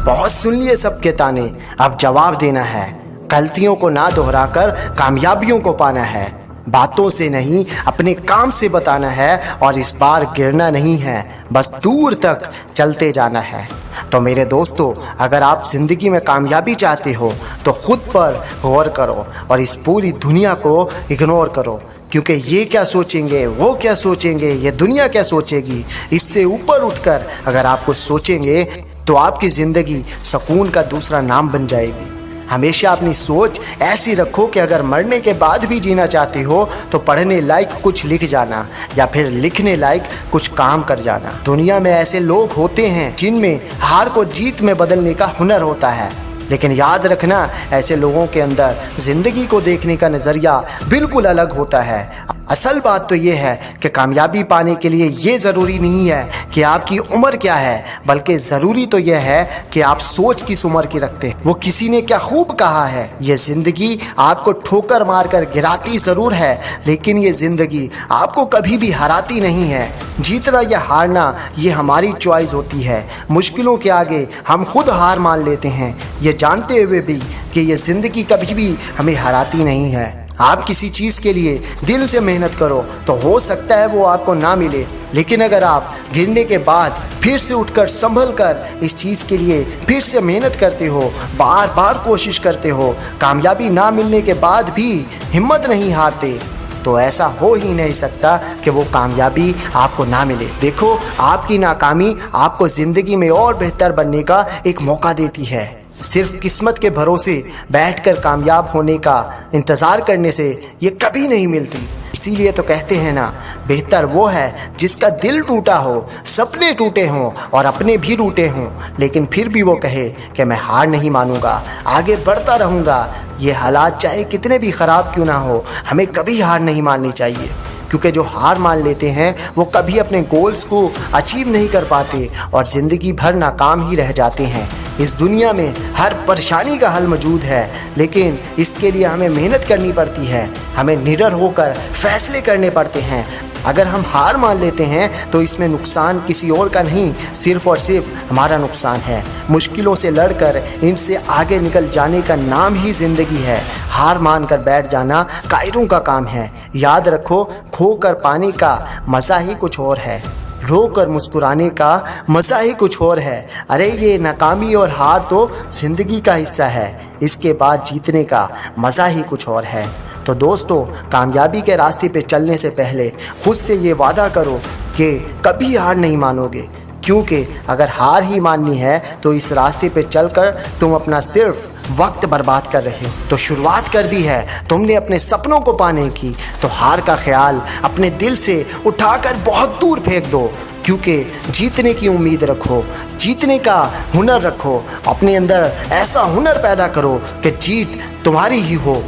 बहुत सुन लिए सबके ताने, अब जवाब देना है। गलतियों को ना दोहराकर कामयाबियों को पाना है। बातों से नहीं अपने काम से बताना है और इस बार गिरना नहीं है, बस दूर तक चलते जाना है। तो मेरे दोस्तों, अगर आप ज़िंदगी में कामयाबी चाहते हो तो खुद पर गौर करो और इस पूरी दुनिया को इग्नोर करो, क्योंकि ये क्या सोचेंगे, वो क्या सोचेंगे, ये दुनिया क्या सोचेगी, इससे ऊपर उठकर अगर आप कुछ सोचेंगे तो आपकी ज़िंदगी सुकून का दूसरा नाम बन जाएगी। हमेशा अपनी सोच ऐसी रखो कि अगर मरने के बाद भी जीना चाहते हो तो पढ़ने लायक कुछ लिख जाना या फिर लिखने लायक कुछ काम कर जाना। दुनिया में ऐसे लोग होते हैं जिनमें हार को जीत में बदलने का हुनर होता है, लेकिन याद रखना, ऐसे लोगों के अंदर ज़िंदगी को देखने का नज़रिया बिल्कुल अलग होता है। असल बात तो ये है कि कामयाबी पाने के लिए ये ज़रूरी नहीं है कि आपकी उम्र क्या है, बल्कि ज़रूरी तो यह है कि आप सोच किस उम्र की रखते हैं। वो किसी ने क्या खूब कहा है, ये ज़िंदगी आपको ठोकर मारकर गिराती ज़रूर है, लेकिन ये ज़िंदगी आपको कभी भी हराती नहीं है। जीतना या हारना ये हमारी चॉइस होती है। मुश्किलों के आगे हम खुद हार मान लेते हैं, ये जानते हुए भी कि ये ज़िंदगी कभी भी हमें हराती नहीं है। आप किसी चीज़ के लिए दिल से मेहनत करो तो हो सकता है वो आपको ना मिले, लेकिन अगर आप गिरने के बाद फिर से उठकर संभल कर इस चीज़ के लिए फिर से मेहनत करते हो, बार बार कोशिश करते हो, कामयाबी ना मिलने के बाद भी हिम्मत नहीं हारते, तो ऐसा हो ही नहीं सकता कि वो कामयाबी आपको ना मिले। देखो, आपकी नाकामी आपको ज़िंदगी में और बेहतर बनने का एक मौका देती है। सिर्फ किस्मत के भरोसे बैठकर कामयाब होने का इंतज़ार करने से ये कभी नहीं मिलती। इसीलिए तो कहते हैं ना, बेहतर वो है जिसका दिल टूटा हो, सपने टूटे हों और अपने भी टूटे हों, लेकिन फिर भी वो कहे कि मैं हार नहीं मानूंगा, आगे बढ़ता रहूँगा। ये हालात चाहे कितने भी ख़राब क्यों ना हो, हमें कभी हार नहीं माननी चाहिए, क्योंकि जो हार मान लेते हैं वो कभी अपने गोल्स को अचीव नहीं कर पाते और ज़िंदगी भर नाकाम ही रह जाते हैं। इस दुनिया में हर परेशानी का हल मौजूद है, लेकिन इसके लिए हमें मेहनत करनी पड़ती है, हमें निडर होकर फैसले करने पड़ते हैं। अगर हम हार मान लेते हैं तो इसमें नुकसान किसी और का नहीं, सिर्फ और सिर्फ हमारा नुकसान है। मुश्किलों से लड़कर इनसे आगे निकल जाने का नाम ही ज़िंदगी है। हार मान कर बैठ जाना कायरों का काम है। याद रखो, खोकर पाने का मज़ा ही कुछ और है, रो कर मुस्कुराने का मज़ा ही कुछ और है। अरे ये नाकामी और हार तो ज़िंदगी का हिस्सा है, इसके बाद जीतने का मज़ा ही कुछ और है। तो दोस्तों, कामयाबी के रास्ते पे चलने से पहले खुद से ये वादा करो कि कभी हार नहीं मानोगे, क्योंकि अगर हार ही माननी है तो इस रास्ते पे चलकर तुम अपना सिर्फ वक्त बर्बाद कर रहे हो। तो शुरुआत कर दी है तुमने अपने सपनों को पाने की, तो हार का ख्याल अपने दिल से उठाकर बहुत दूर फेंक दो, क्योंकि जीतने की उम्मीद रखो, जीतने का हुनर रखो। अपने अंदर ऐसा हुनर पैदा करो कि जीत तुम्हारी ही हो।